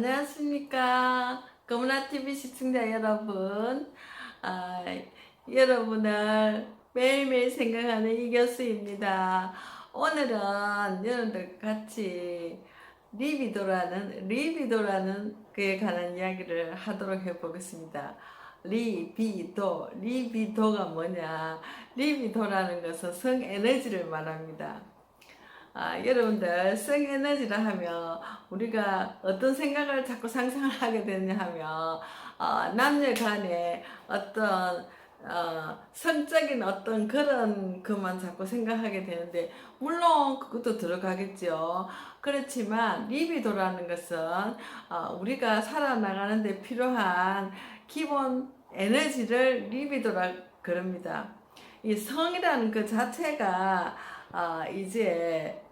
안녕하십니까. 거문아TV 시청자 여러분. 아, 여러분을 매일매일 생각하는 이교수입니다. 오늘은 여러분들 같이 리비도라는 그에 관한 이야기를 하도록 해보겠습니다. 리비도가 뭐냐? 리비도라는 것은 성에너지를 말합니다. 여러분들 성에너지라 하면 우리가 어떤 생각을 자꾸 상상을 하게 되냐 하면 남녀 간에 어떤 성적인 어떤 그런 것만 자꾸 생각하게 되는데, 물론 그것도 들어가겠죠. 그렇지만 리비도라는 것은 우리가 살아나가는 데 필요한 기본 에너지를 리비도라 그럽니다. 이 성이라는 그 자체가 이제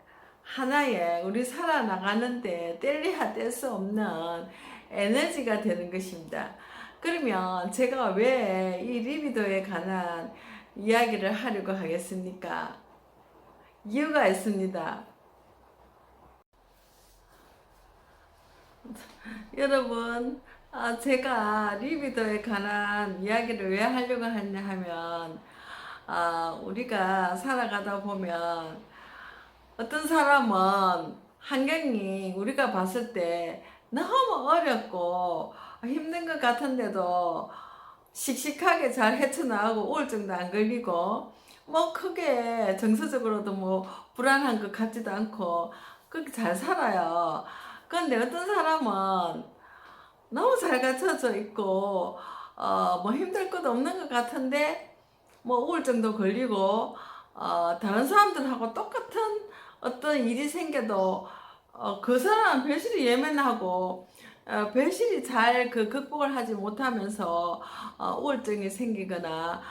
하나의 우리 살아나가는데 뗄래야 뗄 수 없는 에너지가 되는 것입니다. 그러면 제가 왜 이 리비도에 관한 이야기를 하려고 하겠습니까? 이유가 있습니다. 여러분, 제가 리비도에 관한 이야기를 왜 하려고 하냐 하면, 우리가 살아가다 보면 어떤 사람은 환경이 우리가 봤을 때 너무 어렵고 힘든 것 같은데도 씩씩하게 잘 헤쳐나가고 우울증도 안 걸리고 뭐 크게 정서적으로도 뭐 불안한 것 같지도 않고 그렇게 잘 살아요. 그런데 어떤 사람은 너무 잘 갖춰져 있고 뭐 힘들 것도 없는 것 같은데 뭐 우울증도 걸리고 다른 사람들하고 똑같은 어떤 일이 생겨도 그 사람은 배실이 예민하고 배실이 잘 그 극복을 하지 못하면서 우울증이 생기거나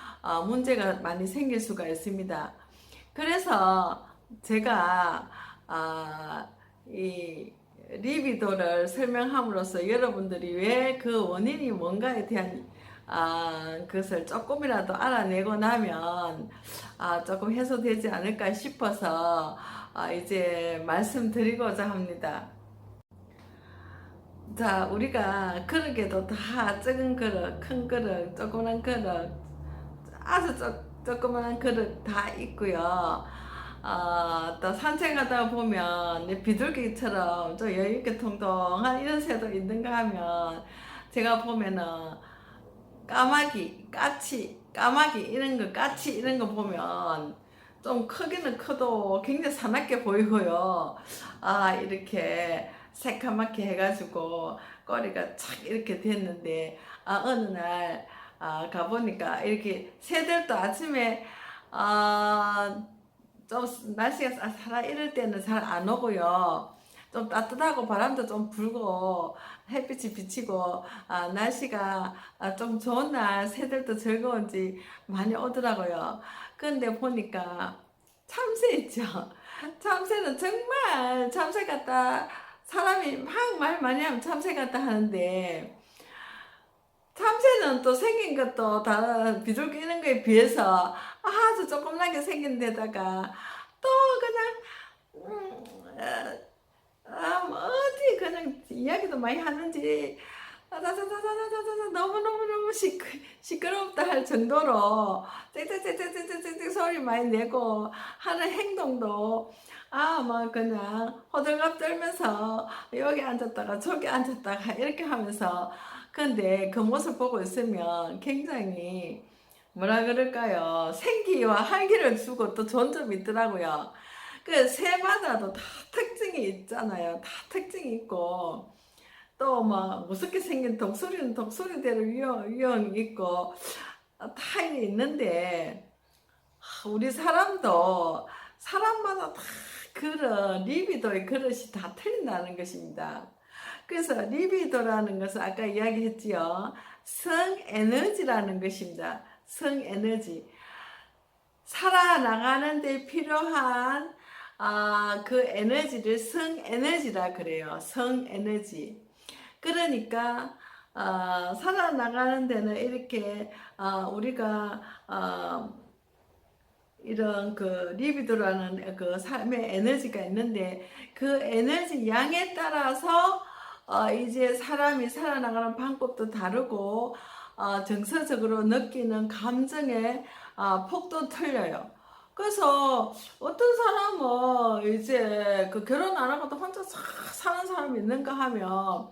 문제가 많이 생길 수가 있습니다. 그래서 제가 이 리비도를 설명함으로써 여러분들이 왜 그 원인이 뭔가에 대한 그것을 조금이라도 알아내고 나면 조금 해소되지 않을까 싶어서 이제 말씀드리고자 합니다. 자, 우리가 그릇에도 다 작은 그릇, 큰 그릇, 조그만 그릇, 아주 조그만 그릇 다 있고요. 또 산책하다 보면 비둘기처럼 좀 여유있게 통통한 이런 새도 있는가 하면 제가 보면은 까마귀 이런 거, 까치 이런 거 보면 좀 크기는 커도 굉장히 사납게 보이고요. 이렇게 새카맣게 해가지고 꼬리가 착 이렇게 됐는데, 어느 날, 가보니까 이렇게 새들도 아침에, 좀 날씨가 쌀쌀하 이럴 때는 잘 안 오고요. 좀 따뜻하고 바람도 좀 불고 햇빛이 비치고 날씨가 좀 좋은 날 새들도 즐거운지 많이 오더라고요. 그런데 보니까 참새 있죠. 참새는 정말 참새 같다. 사람이 막 말 많이 하면 참새 같다 하는데, 참새는 또 생긴 것도 다른 비둘기 이런 거에 비해서 아주 조그맣게 생긴 데다가 또 그냥 뭐 어디 그냥 이야기도 많이 하는지 자자자자자자자 너무너무너무 시끄럽다 할 정도로 짹짹짹짹짹짹 소리 많이 내고 하는 행동도 뭐 그냥 호들갑 떨면서 여기 앉았다가 저기 앉았다가 이렇게 하면서, 근데 그 모습 보고 있으면 굉장히 뭐라 그럴까요? 생기와 활기를 주고 또 좋은 점이 있더라고요. 그 새마다도 다 특징이 있잖아요. 다 특징이 있고 또 막 무섭게 생긴 독수리는 독수리대로 유형이 있고 다 있는데, 우리 사람도 사람마다 다 그런 리비도의 그릇이 다 틀린다는 것입니다. 그래서 리비도라는 것은 아까 이야기했지요. 성에너지라는 것입니다. 성에너지. 살아나가는 데 필요한 그 에너지를 성에너지라 그래요. 성에너지. 그러니까 살아나가는 데는 이렇게 우리가 이런 그 리비도라는 그 삶의 에너지가 있는데, 그 에너지 양에 따라서 이제 사람이 살아나가는 방법도 다르고 정서적으로 느끼는 감정의 폭도 틀려요. 그래서 어떤 사람은 이제 그 결혼 안 하고도 혼자 싹 사는 사람이 있는가 하면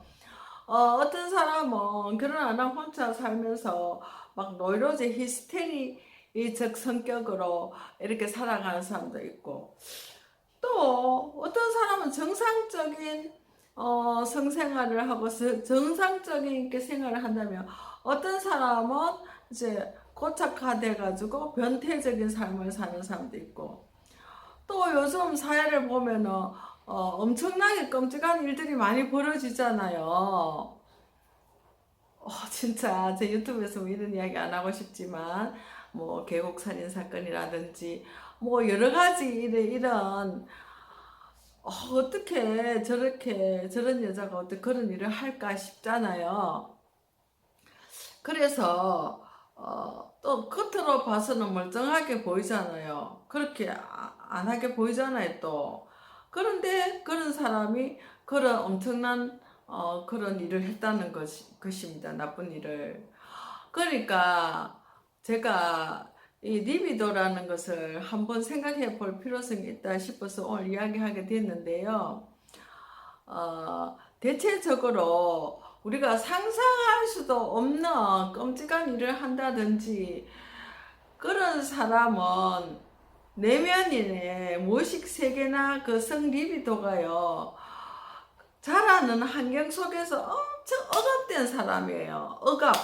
어떤 사람은 결혼 안 하고 혼자 살면서 막 노이로제 히스테리적 성격으로 이렇게 살아가는 사람도 있고, 또 어떤 사람은 정상적인 성생활을 하고 정상적인 이렇게 생활을 한다면, 어떤 사람은 이제 고착화돼 가지고 변태적인 삶을 사는 사람도 있고, 또 요즘 사회를 보면은 엄청나게 끔찍한 일들이 많이 벌어지잖아요. 진짜 제 유튜브에서 뭐 이런 이야기 안 하고 싶지만, 뭐 계곡 살인 사건이라든지 뭐 여러 가지 이런 어떻게 저렇게 저런 여자가 어떻게 그런 일을 할까 싶잖아요. 그래서 또 겉으로 봐서는 멀쩡하게 보이잖아요. 그렇게 안 하게 보이잖아요, 또. 그런데 그런 사람이 그런 엄청난 그런 일을 했다는 것입니다. 나쁜 일을. 그러니까 제가 이 리비도라는 것을 한번 생각해 볼 필요성이 있다 싶어서 오늘 이야기하게 됐는데요. 대체적으로 우리가 상상할 수도 없는 끔찍한 일을 한다든지, 그런 사람은 내면이네 무의식 세계나 그 성리비도가요, 자라는 환경 속에서 엄청 억압된 사람이에요. 억압.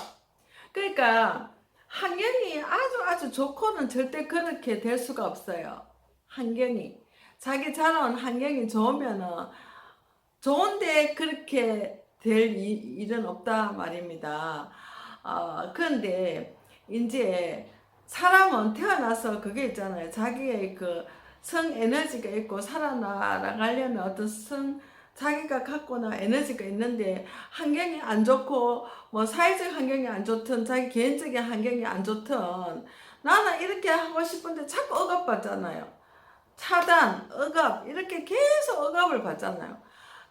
그러니까 환경이 아주 좋고는 절대 그렇게 될 수가 없어요. 환경이 자기 자라온 환경이 좋으면은 좋은데 그렇게 될 일은 없다 말입니다. 그런데 이제 사람은 태어나서 그게 있잖아요. 자기의 그 성 에너지가 있고 살아나가려는 어떤 자기가 갖고는 에너지가 있는데, 환경이 안 좋고 뭐 사회적 환경이 안 좋든 자기 개인적인 환경이 안 좋든, 나는 이렇게 하고 싶은데 자꾸 억압받잖아요. 차단, 억압, 이렇게 계속 억압을 받잖아요.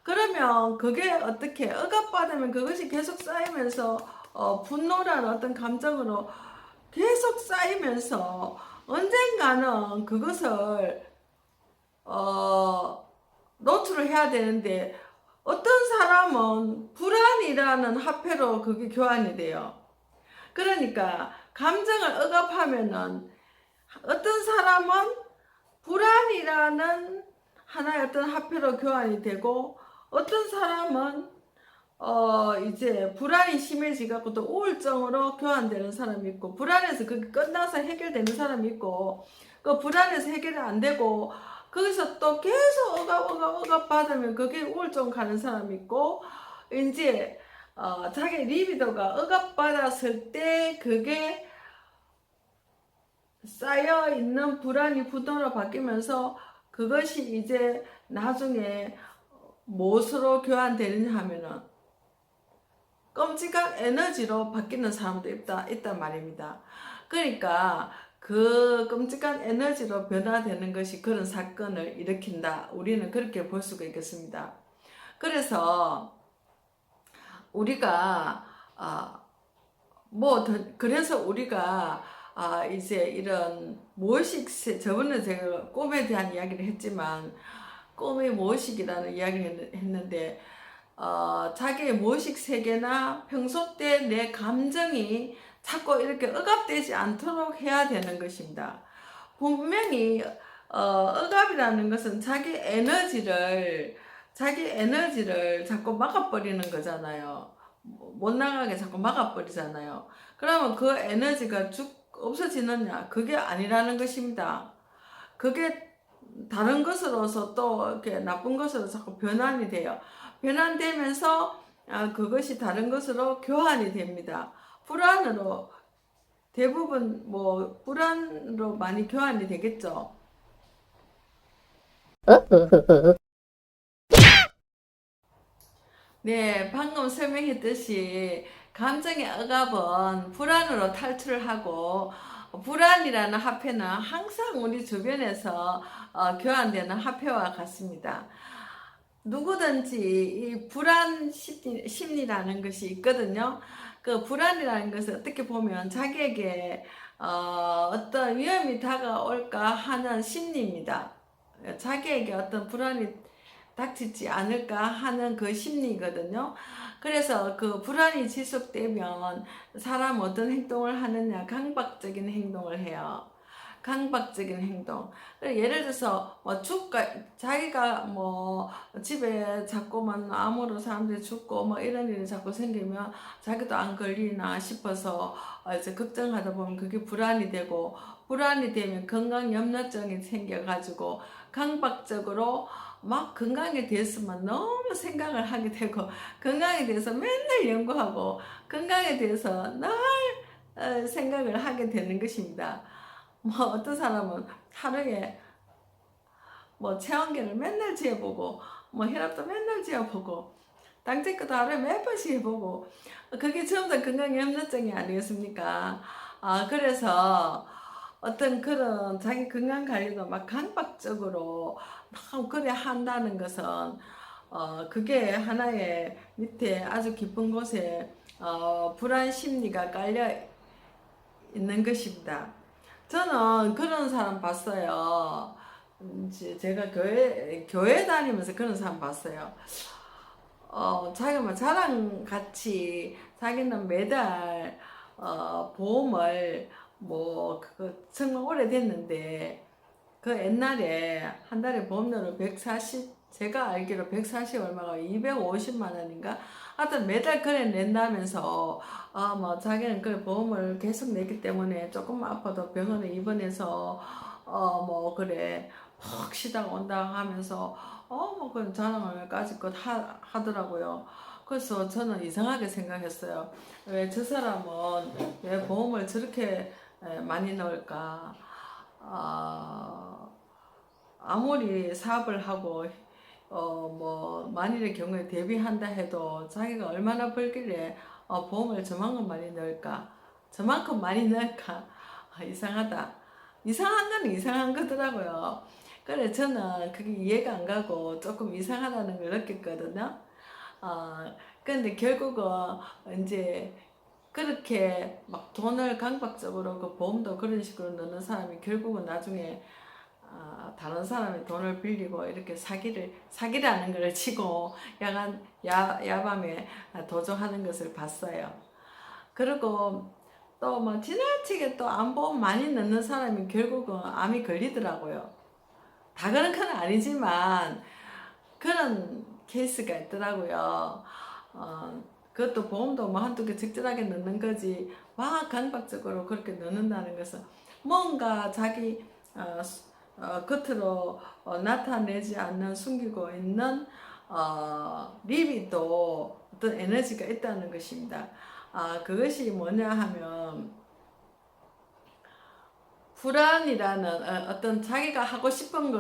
그러면 그게 어떻게 억압받으면 그것이 계속 쌓이면서 분노라는 어떤 감정으로 계속 쌓이면서 언젠가는 그것을 노출을 해야 되는데, 어떤 사람은 불안이라는 화폐로 그게 교환이 돼요. 그러니까 감정을 억압하면은 어떤 사람은 불안이라는 하나의 어떤 화폐로 교환이 되고, 어떤 사람은 이제 불안이 심해지갖고 또 우울증으로 교환되는 사람이 있고, 불안해서 그게 끝나서 해결되는 사람이 있고, 그 불안해서 해결이 안 되고 거기서 또 계속 억압 받으면 그게 우울증 가는 사람이 있고, 이제 자기 리비도가 억압 받았을 때 그게 쌓여 있는 불안이 분노로 바뀌면서 그것이 이제 나중에 무엇으로 교환되느냐 하면은 끔찍한 에너지로 바뀌는 사람도 있단 말입니다. 그러니까 그 끔찍한 에너지로 변화되는 것이 그런 사건을 일으킨다. 우리는 그렇게 볼 수가 있겠습니다. 그래서 우리가 그래서 우리가 이제 이런 무의식, 저번에 제가 꿈에 대한 이야기를 했지만, 꿈이 무의식이라는 이야기를 했는데, 자기의 무의식 세계나 평소 때 내 감정이 자꾸 이렇게 억압되지 않도록 해야 되는 것입니다. 분명히 억압이라는 것은 자기 에너지를 자꾸 막아버리는 거잖아요. 못 나가게 자꾸 막아버리잖아요. 그러면 그 에너지가 없어지느냐? 그게 아니라는 것입니다. 그게 다른 것으로서 또 이렇게 나쁜 것으로 자꾸 변환이 돼요. 변환되면서 그것이 다른 것으로 교환이 됩니다. 불안으로, 대부분 뭐 불안으로 많이 교환이 되겠죠. 네, 방금 설명했듯이 감정의 억압은 불안으로 탈출을 하고, 불안이라는 화폐는 항상 우리 주변에서 교환되는 화폐와 같습니다. 누구든지 이 불안 심리라는 것이 있거든요. 그 불안이라는 것을 어떻게 보면 자기에게 어떤 위험이 다가올까 하는 심리입니다. 자기에게 어떤 불안이 닥치지 않을까 하는 그 심리거든요. 그래서 그 불안이 지속되면 사람 어떤 행동을 하느냐, 강박적인 행동을 해요. 강박적인 행동. 예를 들어서 뭐 자기가 뭐 집에 자꾸만 암으로 사람들이 죽고 뭐 이런 일이 자꾸 생기면 자기도 안 걸리나 싶어서 이제 걱정하다 보면 그게 불안이 되고, 불안이 되면 건강 염려증이 생겨가지고 강박적으로 막 건강에 대해서만 너무 생각을 하게 되고, 건강에 대해서 맨날 연구하고 건강에 대해서 늘 생각을 하게 되는 것입니다. 뭐 어떤 사람은 하루에 뭐 체온계를 맨날 재보고 뭐 혈압도 맨날 재보고 당직도 하루에 몇 번씩 해보고, 그게 전부 다 건강염려증이 아니겠습니까? 그래서 어떤 그런 자기 건강 관리도 막 강박적으로 막 그래 한다는 것은 그게 하나의 밑에 아주 깊은 곳에 불안 심리가 깔려 있는 것입니다. 저는 그런 사람 봤어요. 이제 제가 교회 다니면서 그런 사람 봤어요. 자기가 막 자랑같이 자기는 매달 보험을 뭐 그거 정말 오래됐는데, 그 옛날에 한 달에 보험료를 140, 제가 알기로 140 얼마가 250만 원인가? 하여튼 매달 그래 낸다면서 뭐 자기는 그 보험을 계속 내기 때문에 조금 아파도 병원에 입원해서 뭐 그래 푹 쉬다가 온다 하면서 뭐 그런 자랑을 까짓것 하더라고요. 그래서 저는 이상하게 생각했어요. 왜 저 사람은 왜 보험을 저렇게 많이 넣을까? 아무리 사업을 하고 뭐 만일의 경우에 대비한다 해도 자기가 얼마나 벌길래 보험을 저만큼 많이 넣을까? 저만큼 많이 넣을까? 이상하다. 이상한 건 이상한 거더라고요. 그래 저는 그게 이해가 안 가고 조금 이상하다는 걸 느꼈거든요. 근데 결국은 이제 그렇게 막 돈을 강박적으로 그 보험도 그런 식으로 넣는 사람이 결국은 나중에 다른 사람의 돈을 빌리고 이렇게 사기라는 걸 치고 야밤에 도둑하는 것을 봤어요. 그리고 또 뭐 지나치게 또 안보험 많이 넣는 사람이 결국은 암이 걸리더라고요. 다 그런 건 아니지만 그런 케이스가 있더라고요. 그것도 보험도 뭐 한두 개 적절하게 넣는 거지 막 강박적으로 그렇게 넣는다는 것은 뭔가 자기 겉으로 나타내지 않는 숨기고 있는 리비도 어떤 에너지가 있다는 것입니다. 그것이 뭐냐 하면 불안이라는 어떤 자기가 하고 싶은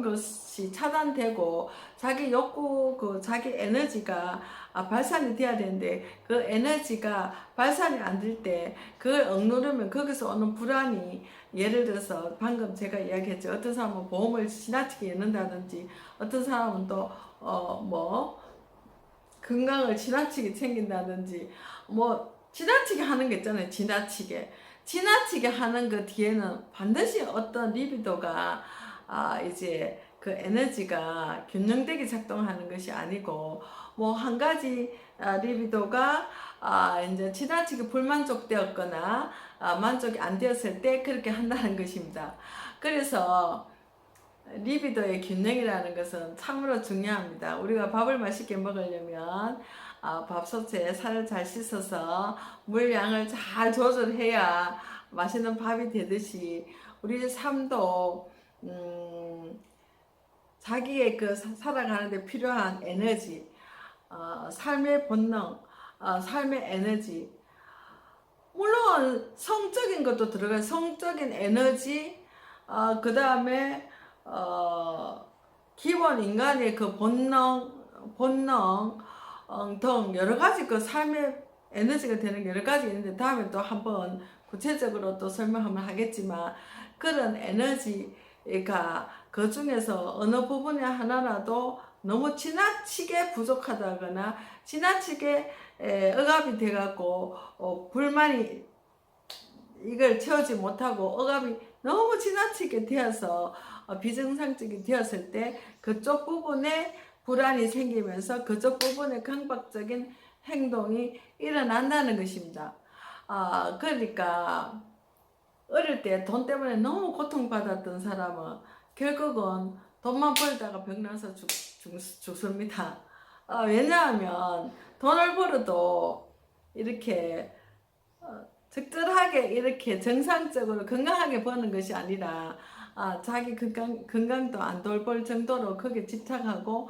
것이 차단되고 자기 욕구 자기 에너지가 발산이 돼야 되는데 그 에너지가 발산이 안 될 때 그걸 억누르면 거기서 오는 불안이, 예를 들어서 방금 제가 이야기했죠. 어떤 사람은 보험을 지나치게 넣는다든지 어떤 사람은 또 뭐 건강을 지나치게 챙긴다든지 뭐 지나치게 하는 게 있잖아요. 지나치게 하는 그 뒤에는 반드시 어떤 리비도가 이제 그 에너지가 균형되게 작동하는 것이 아니고 뭐 한 가지 리비도가 이제 지나치게 불만족되었거나 만족이 안 되었을 때 그렇게 한다는 것입니다. 그래서 리비도의 균형이라는 것은 참으로 중요합니다. 우리가 밥을 맛있게 먹으려면 밥솥에 살을 잘 씻어서 물량을 잘 조절해야 맛있는 밥이 되듯이 우리 삶도 자기의 그 살아가는데 필요한 에너지, 삶의 본능, 삶의 에너지, 물론 성적인 것도 들어가요. 성적인 에너지, 그 다음에 기본 인간의 그 본능 등 여러 가지 그 삶의 에너지가 되는 여러 가지 있는데 다음에 또 한번 구체적으로 또 설명하면 하겠지만, 그런 에너지가 그 중에서 어느 부분에 하나라도 너무 지나치게 부족하다거나 지나치게 억압이 돼갖고 불만이 이걸 채우지 못하고 억압이 너무 지나치게 되어서 비정상적이 되었을 때 그쪽 부분에 불안이 생기면서 그쪽 부분에 강박적인 행동이 일어난다는 것입니다. 그러니까 어릴 때 돈 때문에 너무 고통받았던 사람은 결국은 돈만 벌다가 병나서 죽습니다. 왜냐하면 돈을 벌어도 이렇게 적절하게 이렇게 정상적으로 건강하게 버는 것이 아니라 자기 건강도 안 돌볼 정도로 크게 집착하고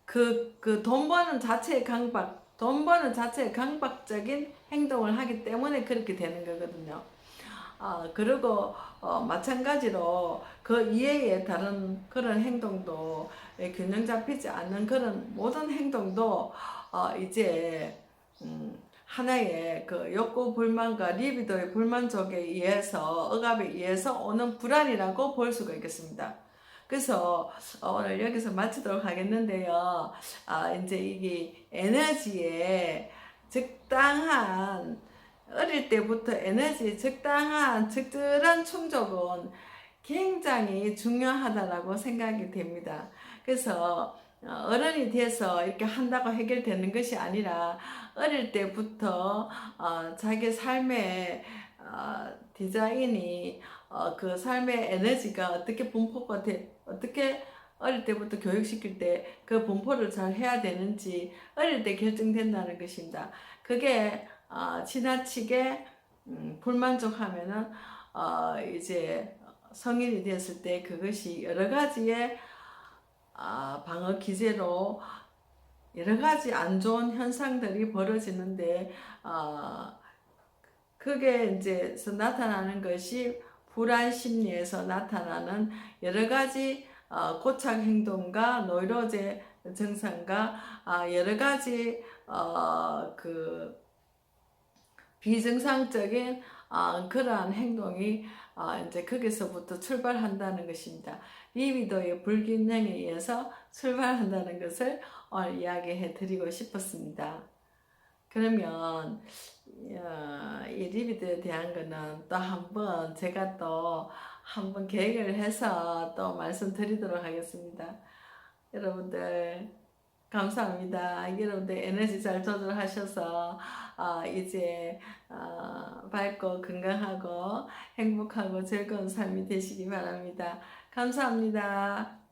그 돈 버는 자체의 돈 버는 자체의 강박적인 행동을 하기 때문에 그렇게 되는 거거든요. 그리고 마찬가지로 그 이외의 다른 그런 행동도 균형 잡히지 않는 그런 모든 행동도 이제 하나의 그 욕구 불만과 리비도의 불만족에 의해서 억압에 의해서 오는 불안이라고 볼 수가 있겠습니다. 그래서 오늘 여기서 마치도록 하겠는데요. 이제 이게 에너지에 적당한 어릴 때부터 에너지에 적당한 적절한 충족은 굉장히 중요하다라고 생각이 됩니다. 그래서 어른이 돼서 이렇게 한다고 해결되는 것이 아니라 어릴 때부터 자기 삶의 디자인이 그 삶의 에너지가 어떻게 분포가 어떻게 어릴 때부터 교육시킬 때 그 분포를 잘 해야 되는지 어릴 때 결정된다는 것입니다. 그게 지나치게 불만족하면은 이제 성인이 되었을 때 그것이 여러 가지의 방어 기제로 여러 가지 안 좋은 현상들이 벌어지는데 그게 이제 나타나는 것이 불안 심리에서 나타나는 여러 가지 고착 행동과 노이로제 증상과 여러 가지 그 비정상적인 그러한 행동이 이제 거기서부터 출발한다는 것입니다. 리비도의 불균형에 의해서 출발한다는 것을 오늘 이야기해 드리고 싶었습니다. 그러면 이 리비도에 대한 거는 또 한번 제가 또 한번 계획을 해서 또 말씀드리도록 하겠습니다. 여러분들 감사합니다. 여러분들 에너지 잘 조절하셔서 이제 밝고 건강하고 행복하고 즐거운 삶이 되시기 바랍니다. 감사합니다.